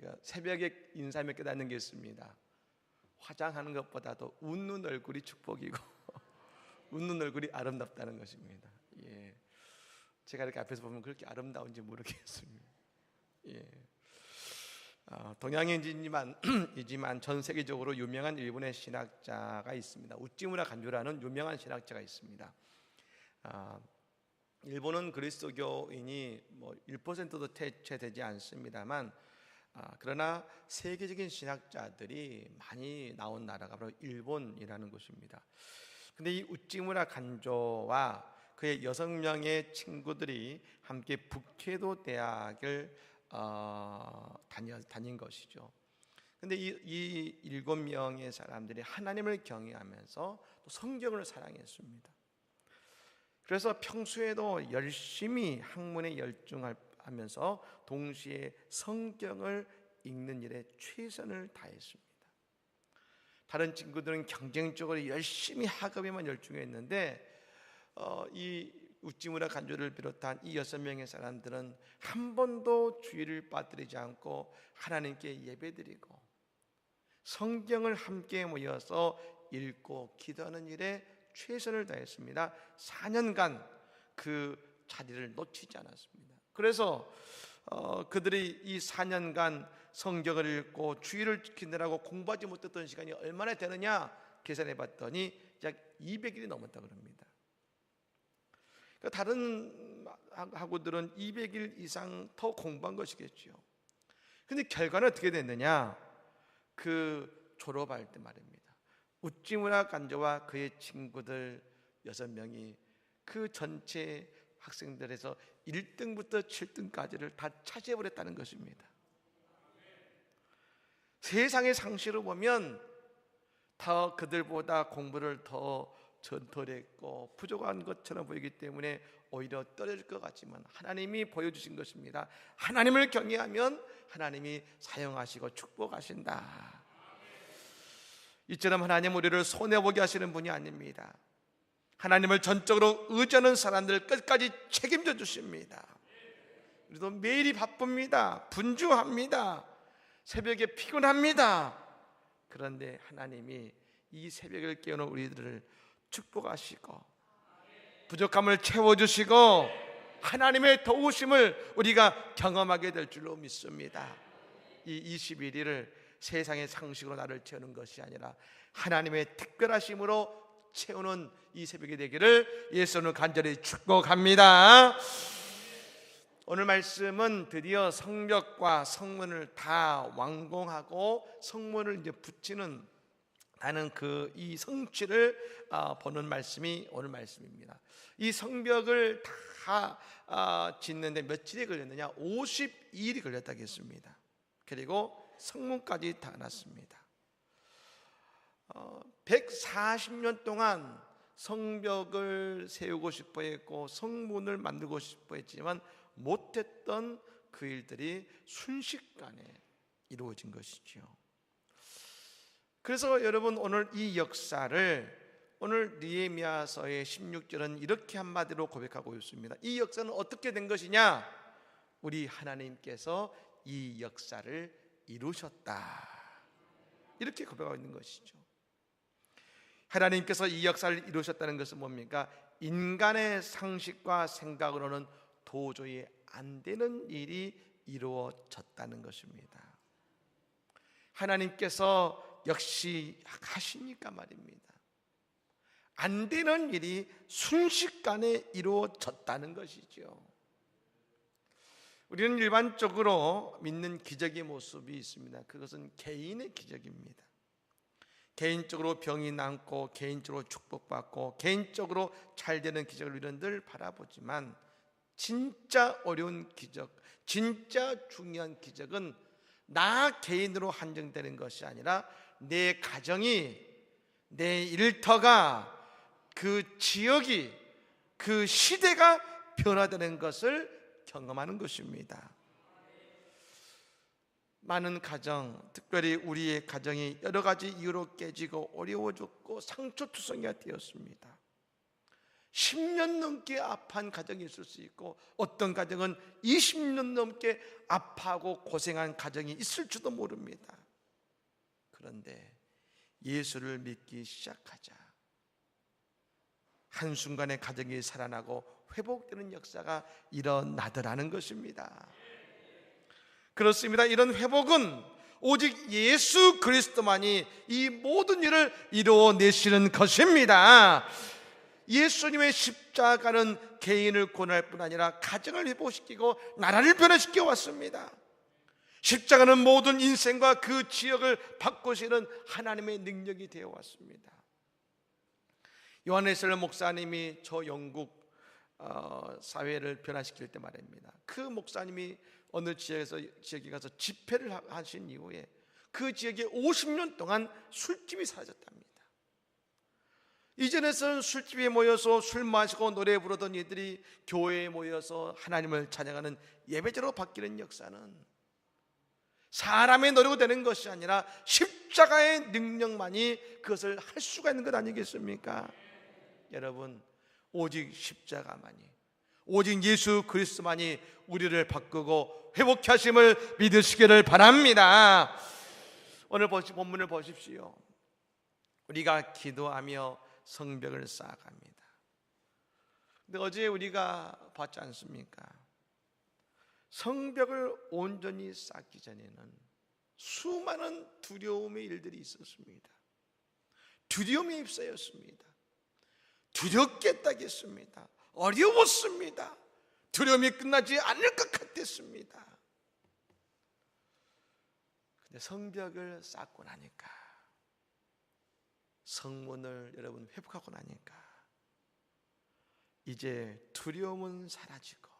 제가 새벽에 인사하며 깨닫는 게 있습니다. 화장하는 것보다도 웃는 얼굴이 축복이고 웃는 얼굴이 아름답다는 것입니다. 예. 제가 이렇게 앞에서 보면 그렇게 아름다운지 모르겠습니다. 예. 동양인이지만 전 세계적으로 유명한 일본의 신학자가 있습니다. 우찌무라 간조라는 유명한 신학자가 있습니다. 일본은 그리스도교인이 1%도 채되지 않습니다만, 그러나 세계적인 신학자들이 많이 나온 나라가 바로 일본이라는 것입니다. 근데 이 우찌무라 간조와 그의 6명의 친구들이 함께 북케도 대학을 다닌 것이죠. 근데 이 7명의 사람들이 하나님을 경외하면서 또 성경을 사랑했습니다. 그래서 평소에도 열심히 학문에 열중하면서 동시에 성경을 읽는 일에 최선을 다했습니다. 다른 친구들은 경쟁적으로 열심히 학업에만 열중했는데 이 우찌무라 간조를 비롯한 이 6명의 사람들은 한 번도 주의를 빠뜨리지 않고 하나님께 예배드리고 성경을 함께 모여서 읽고 기도하는 일에 최선을 다했습니다. 4년간 그 자리를 놓치지 않았습니다. 그래서 그들이 이 4년간 성경을 읽고 주의를 지키느라고 공부하지 못했던 시간이 얼마나 되느냐 계산해 봤더니 약 200일이 넘었다고 합니다. 그러니까 다른 학우들은 200일 이상 더 공부한 것이겠죠. 근데 결과는 어떻게 됐느냐? 그 졸업할 때 말입니다. 우찌무라 간조와 그의 친구들 6명이 그 전체 학생들에서 1등부터 7등까지를 다 차지해버렸다는 것입니다. 세상의 상식으로 보면 더 그들보다 공부를 더 전tor했고 부족한 것처럼 보이기 때문에 오히려 떨어질 것 같지만 하나님이 보여주신 것입니다. 하나님을 경외하면 하나님이 사용하시고 축복하신다. 이처럼 하나님 우리를 손해보게 하시는 분이 아닙니다. 하나님을 전적으로 의지하는 사람들 끝까지 책임져 주십니다. 우리도 매일이 바쁩니다. 분주합니다. 새벽에 피곤합니다. 그런데 하나님이 이 새벽을 깨우는 우리들을 축복하시고 부족함을 채워주시고 하나님의 도우심을 우리가 경험하게 될 줄로 믿습니다. 이 21일을 세상의 상식으로 나를 채우는 것이 아니라 하나님의 특별하심으로 채우는 이 새벽이 되기를 예수는 간절히 축복합니다. 오늘 말씀은 드디어 성벽과 성문을 다 완공하고 성문을 이제 붙이는 하는 이 성취를 보는 말씀이 오늘 말씀입니다. 이 성벽을 다 짓는데 며칠이 걸렸느냐? 52일이 걸렸다고 했습니다. 그리고 성문까지 다 났습니다. 140년 동안 성벽을 세우고 싶어 했고 성문을 만들고 싶어 했지만 못했던 그 일들이 순식간에 이루어진 것이죠. 그래서 여러분 오늘 이 역사를 오늘 느헤미야서의 16절은 이렇게 한마디로 고백하고 있습니다. 이 역사는 어떻게 된 것이냐? 우리 하나님께서 이 역사를 이루셨다. 이렇게 고백하고 있는 것이죠. 하나님께서 이 역사를 이루셨다는 것은 뭡니까? 인간의 상식과 생각으로는 도저히 안 되는 일이 이루어졌다는 것입니다. 하나님께서 역시 하시니까 말입니다. 안 되는 일이 순식간에 이루어졌다는 것이죠. 우리는 일반적으로 믿는 기적의 모습이 있습니다. 그것은 개인의 기적입니다. 개인적으로 병이 낫고 개인적으로 축복받고 개인적으로 잘 되는 기적을 우리는 늘 바라보지만 진짜 어려운 기적, 진짜 중요한 기적은 나 개인으로 한정되는 것이 아니라 내 가정이, 내 일터가, 그 지역이, 그 시대가 변화되는 것을 경험하는 것입니다. 많은 가정, 특별히 우리의 가정이 여러 가지 이유로 깨지고 어려워졌고 상처투성이가 되었습니다. 10년 넘게 아파한 가정이 있을 수 있고, 어떤 가정은 20년 넘게 아파하고 고생한 가정이 있을지도 모릅니다. 그런데 예수를 믿기 시작하자 한순간에 가정이 살아나고 회복되는 역사가 일어나더라는 것입니다. 그렇습니다. 이런 회복은 오직 예수 그리스도만이 이 모든 일을 이루어내시는 것입니다. 예수님의 십자가는 개인을 구원할 뿐 아니라 가정을 회복시키고 나라를 변화시켜 왔습니다. 십자가는 모든 인생과 그 지역을 바꾸시는 하나님의 능력이 되어 왔습니다. 요한 웨슬리 목사님이 저 영국 사회를 변화시킬 때 말입니다. 그 목사님이 어느 지역에 가서 집회를 하신 이후에 그 지역에 50년 동안 술집이 사라졌답니다. 이전에서는 술집에 모여서 술 마시고 노래 부르던 이들이 교회에 모여서 하나님을 찬양하는 예배자로 바뀌는 역사는 사람의 노력으로 되는 것이 아니라 십자가의 능력만이 그것을 할 수가 있는 것 아니겠습니까? 여러분, 오직 십자가만이, 오직 예수 그리스도만이 우리를 바꾸고 회복케 하심을 믿으시기를 바랍니다. 오늘 본문을 보십시오. 우리가 기도하며 성벽을 쌓아갑니다. 근데 어제 우리가 봤지 않습니까? 성벽을 온전히 쌓기 전에는 수많은 두려움의 일들이 있었습니다. 두려움에 휩싸였습니다. 두렵겠다겠습니다. 어려웠습니다. 두려움이 끝나지 않을 것 같았습니다. 근데 성벽을 쌓고 나니까, 성문을 여러분 회복하고 나니까 이제 두려움은 사라지고,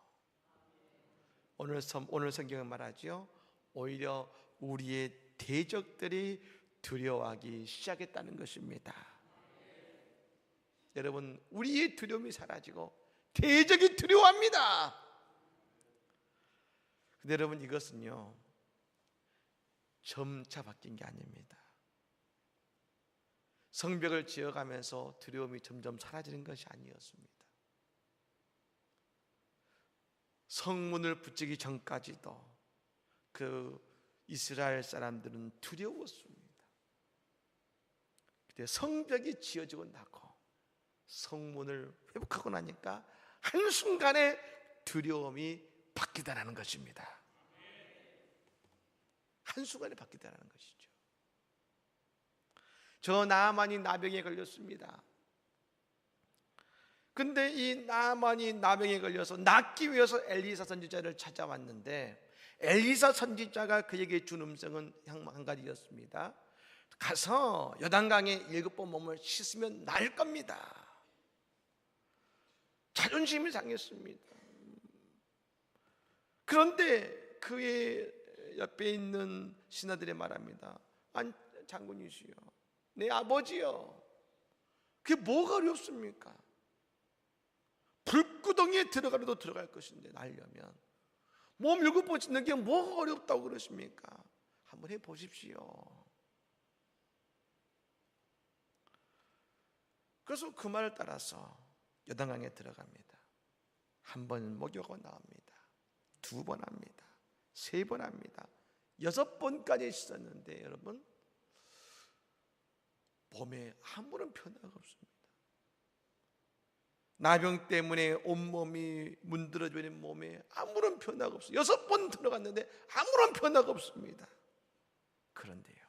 오늘 성경은 말하죠, 오히려 우리의 대적들이 두려워하기 시작했다는 것입니다. 여러분, 우리의 두려움이 사라지고 대적이 두려워합니다. 근데 여러분, 이것은요 점차 바뀐 게 아닙니다. 성벽을 지어가면서 두려움이 점점 사라지는 것이 아니었습니다. 성문을 붙이기 전까지도 그 이스라엘 사람들은 두려웠습니다. 근데 성벽이 지어지고 나고 성문을 회복하고 나니까 한순간에 두려움이 바뀌다라는 것입니다. 한순간에 바뀌다라는 것이죠. 저 나아만이 나병에 걸렸습니다. 근데 이 나아만이 나병에 걸려서 낫기 위해서 엘리사 선지자를 찾아왔는데, 엘리사 선지자가 그에게 준 음성은 한 가지였습니다. 가서 요단강에 7번 몸을 씻으면 나을 겁니다. 자존심이 상했습니다. 그런데 그의 옆에 있는 신하들이 말합니다. 아니, 장군이시여, 내 아버지요, 그게 뭐가 어렵습니까? 불구덩이에 들어가려도 들어갈 것인데 나으려면 몸 7번 씻는 게 뭐가 어렵다고 그러십니까? 한번 해보십시오. 그래서 그 말을 따라서 요단강에 들어갑니다. 한 번 목욕하고 나옵니다. 2번 합니다. 3번 합니다. 6번까지 씻었는데 여러분, 몸에 아무런 변화가 없습니다. 나병 때문에 온몸이 문드러져 있는 몸에 아무런 변화가 없어요. 6번 들어갔는데 아무런 변화가 없습니다. 그런데요,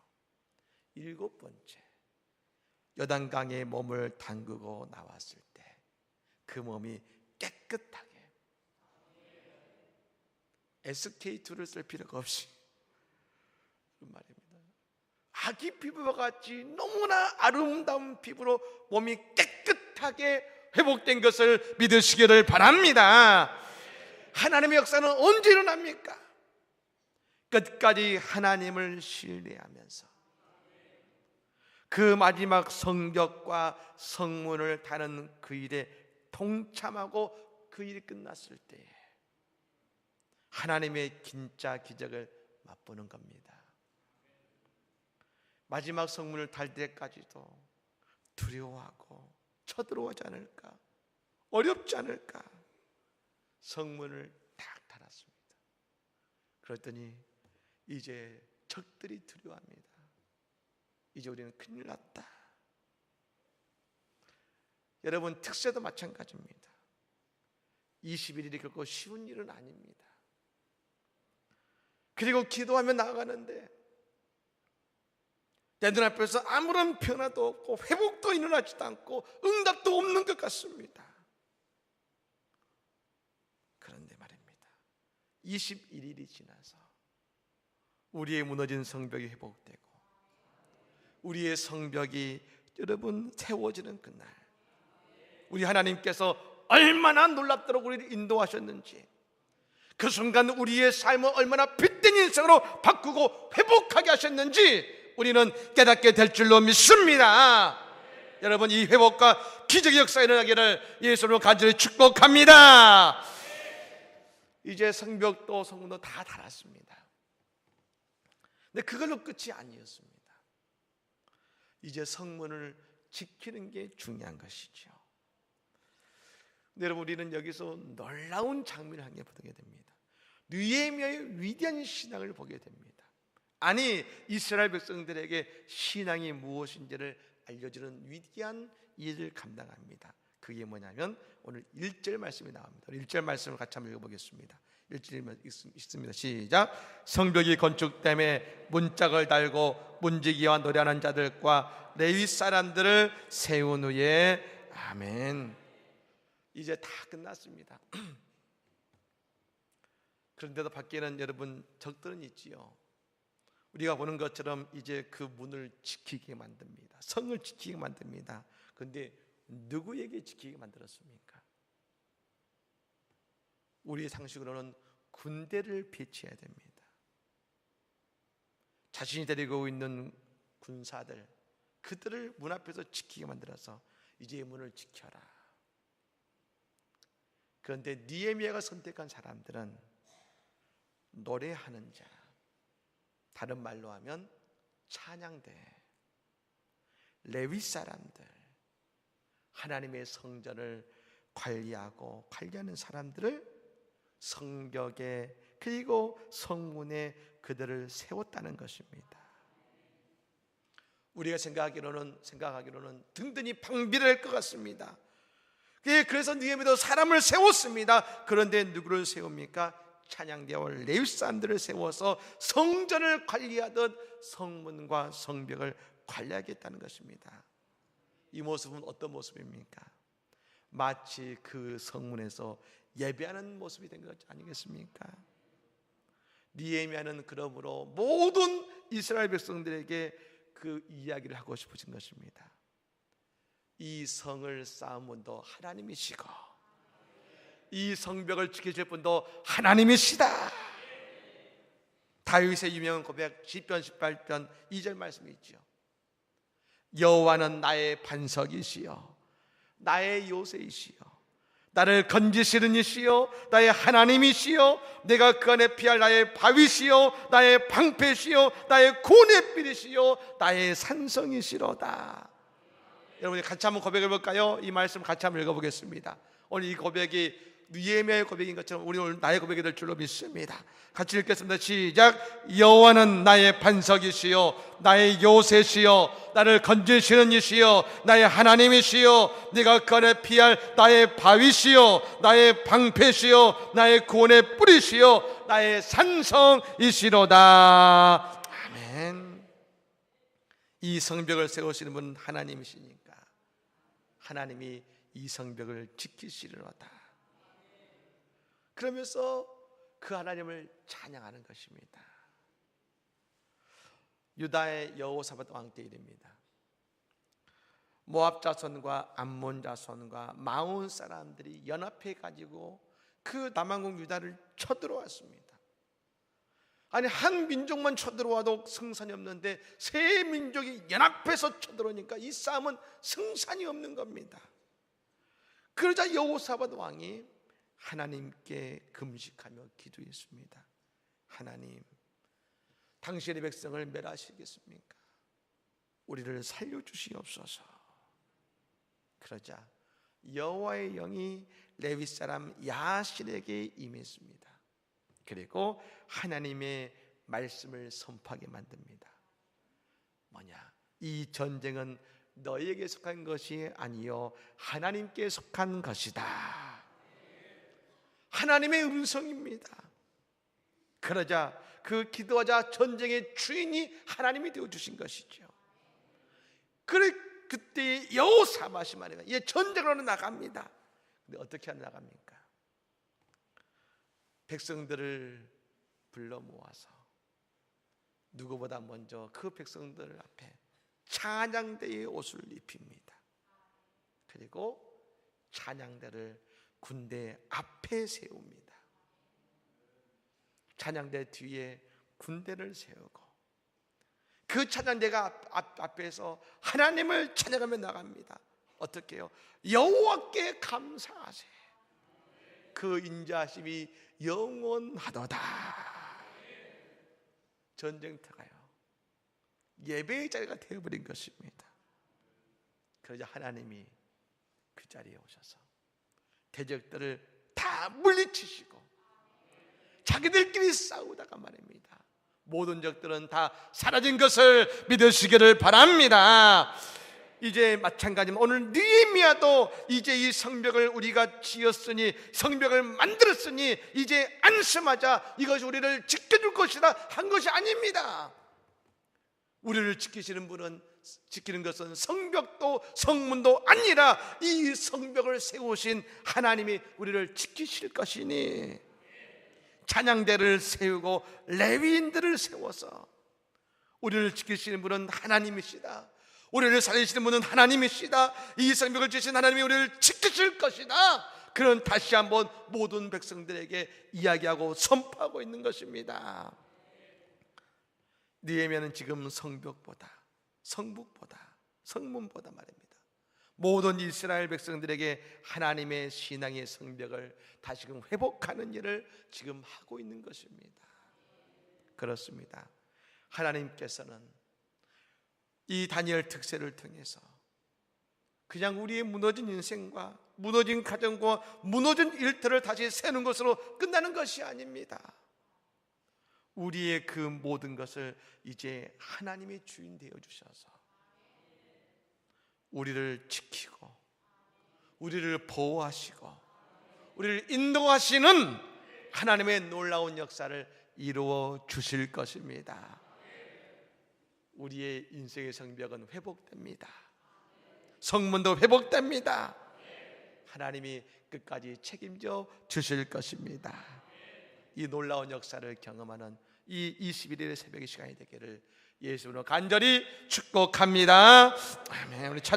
7번째 요단강에 몸을 담그고 나왔을 때 그 몸이 깨끗하게, SK2를 쓸 필요가 없이 그 말입니다. 아기 피부와 같이 너무나 아름다운 피부로 몸이 깨끗하게 회복된 것을 믿으시기를 바랍니다. 하나님의 역사는 언제 일어납니까? 끝까지 하나님을 신뢰하면서 그 마지막 성벽과 성문을 다는 그 일에 동참하고 그 일이 끝났을 때에 하나님의 진짜 기적을 맛보는 겁니다. 마지막 성문을 달 때까지도 두려워하고 쳐들어오지 않을까, 어렵지 않을까? 성문을 딱 닫았습니다. 그랬더니 이제 적들이 두려워합니다. 이제 우리는 큰일 났다. 여러분, 특세도 마찬가지입니다. 21일이 결코 쉬운 일은 아닙니다. 그리고 기도하며 나아가는데 내 눈앞에서 아무런 변화도 없고 회복도 일어나지도 않고 응답도 없는 것 같습니다. 그런데 말입니다, 21일이 지나서 우리의 무너진 성벽이 회복되고 우리의 성벽이 여러분 세워지는 그날, 우리 하나님께서 얼마나 놀랍도록 우리를 인도하셨는지, 그 순간 우리의 삶을 얼마나 빛된 인생으로 바꾸고 회복하게 하셨는지 우리는 깨닫게 될 줄로 믿습니다. 여러분, 이 회복과 기적의 역사가 일어나기를 예수로 간절히 축복합니다. 이제 성벽도 성문도 다 닫았습니다. 근데 그걸로 끝이 아니었습니다. 이제 성문을 지키는 게 중요한 것이죠. 여러분, 우리는 여기서 놀라운 장면을 한 개 보게 됩니다. 느헤미야의 위대한 신앙을 보게 됩니다. 아니, 이스라엘 백성들에게 신앙이 무엇인지를 알려주는 위대한 일을 감당합니다. 그게 뭐냐면 오늘 1절 말씀이 나옵니다. 1절 말씀을 같이 한번 읽어보겠습니다. 1절 있습니다. 시작. 성벽이 건축됨에 문짝을 달고 문지기와 노래하는 자들과 레위 사람들을 세운 후에 아멘. 이제 다 끝났습니다. 그런데도 밖에는 여러분 적들은 있지요. 우리가 보는 것처럼 이제 그 문을 지키게 만듭니다. 성을 지키게 만듭니다. 그런데 누구에게 지키게 만들었습니까? 우리의 상식으로는 군대를 배치해야 됩니다. 자신이 데리고 있는 군사들, 그들을 문 앞에서 지키게 만들어서 이제 문을 지켜라. 그런데 느헤미야가 선택한 사람들은 노래하는 자, 다른 말로 하면 찬양대, 레위 사람들, 하나님의 성전을 관리하는 사람들을 성벽에 그리고 성문에 그들을 세웠다는 것입니다. 우리가 생각하기로는 든든히 방비를 할 것 같습니다. 그래서 느헤미야도 사람을 세웠습니다. 그런데 누구를 세웁니까? 찬양대와 레위 사람들을 세워서 성전을 관리하듯 성문과 성벽을 관리하겠다는 것입니다. 이 모습은 어떤 모습입니까? 마치 그 성문에서 예배하는 모습이 된 것 아니겠습니까? 느헤미야는 그러므로 모든 이스라엘 백성들에게 그 이야기를 하고 싶으신 것입니다. 이 성을 쌓은 분도 하나님이시고 이 성벽을 지키실 분도 하나님이시다. 다윗의 유명한 고백 시편 18편 2절 말씀이 있죠. 여호와는 나의 반석이시여 나의 요새이시여 나를 건지시는 이시여 나의 하나님이시여 내가 그 안에 피할 나의 바위시여 나의 방패시여 나의 구원의 삘이시여 나의 산성이시로다. 여러분이 같이 한번 고백해 볼까요? 이 말씀 같이 한번 읽어보겠습니다. 오늘 이 고백이 느헤미야의 고백인 것처럼 우리 오늘 나의 고백이 될 줄로 믿습니다. 같이 읽겠습니다. 시작. 여호와는 나의 반석이시요 나의 요새시요 나를 건지시는 이시요 나의 하나님이시요 내가 그 안에 피할 나의 바위시요 나의 방패시요 나의 구원의 뿌리시요 나의 산성이시로다. 아멘. 이 성벽을 세우시는 분은 하나님이시니까 하나님이 이 성벽을 지키시리로다. 그러면서 그 하나님을 찬양하는 것입니다. 유다의 여호사밧 왕 때 일입니다. 모압 자손과 암몬 자손과 마온 사람들이 연합해 가지고 그 남왕국 유다를 쳐들어왔습니다. 아니, 한 민족만 쳐들어와도 승산이 없는데 세 민족이 연합해서 쳐들어오니까 이 싸움은 승산이 없는 겁니다. 그러자 여호사밧 왕이 하나님께 금식하며 기도했습니다. 하나님, 당신의 백성을 멸하시겠습니까? 우리를 살려주시옵소서. 그러자 여호와의 영이 레위 사람 야신에게 임했습니다. 그리고 하나님의 말씀을 선포하게 만듭니다. 뭐냐? 이 전쟁은 너희에게 속한 것이 아니요 하나님께 속한 것이다. 하나님의 음성입니다. 그러자 그 기도하자 전쟁의 주인이 하나님이 되어주신 것이죠. 그때 여호사밧이 말이야, 이제 전쟁으로 나갑니다. 근데 어떻게 나갑니까? 백성들을 불러 모아서 누구보다 먼저 그 백성들 앞에 찬양대의 옷을 입힙니다. 그리고 찬양대를 군대 앞에 세웁니다. 찬양대 뒤에 군대를 세우고 그 찬양대가 앞에서 하나님을 찬양하며 나갑니다. 어떻게 해요? 여호와께 감사하세. 그 인자하심이 영원하도다. 전쟁터가요 예배의 자리가 되어버린 것입니다. 그러자 하나님이 그 자리에 오셔서 대적들을 다 물리치시고 자기들끼리 싸우다가 말입니다, 모든 적들은 다 사라진 것을 믿으시기를 바랍니다. 이제 마찬가지입니다. 오늘 느헤미야도 이제 이 성벽을 우리가 지었으니, 성벽을 만들었으니 이제 안심하자, 이것이 우리를 지켜줄 것이다 한 것이 아닙니다. 우리를 지키시는 분은, 지키는 것은 성벽도 성문도 아니라 이 성벽을 세우신 하나님이 우리를 지키실 것이니, 찬양대를 세우고 레위인들을 세워서 우리를 지키시는 분은 하나님이시다, 우리를 살리시는 분은 하나님이시다, 이 성벽을 지으신 하나님이 우리를 지키실 것이다, 그런 다시 한번 모든 백성들에게 이야기하고 선포하고 있는 것입니다. 느헤미야는 지금 성벽보다, 성북보다, 성문보다 말입니다, 모든 이스라엘 백성들에게 하나님의 신앙의 성벽을 다시금 회복하는 일을 지금 하고 있는 것입니다. 그렇습니다. 하나님께서는 이 다니엘 특세를 통해서 그냥 우리의 무너진 인생과 무너진 가정과 무너진 일터를 다시 세우는 것으로 끝나는 것이 아닙니다. 우리의 그 모든 것을 이제 하나님의 주인 되어 주셔서 우리를 지키고 우리를 보호하시고 우리를 인도하시는 하나님의 놀라운 역사를 이루어 주실 것입니다. 우리의 인생의 성벽은 회복됩니다. 성문도 회복됩니다. 하나님이 끝까지 책임져 주실 것입니다. 이 놀라운 역사를 경험하는 이 21일의 새벽의 시간이 되기를 예수님으로 간절히 축복합니다. 아멘. 우리 찬양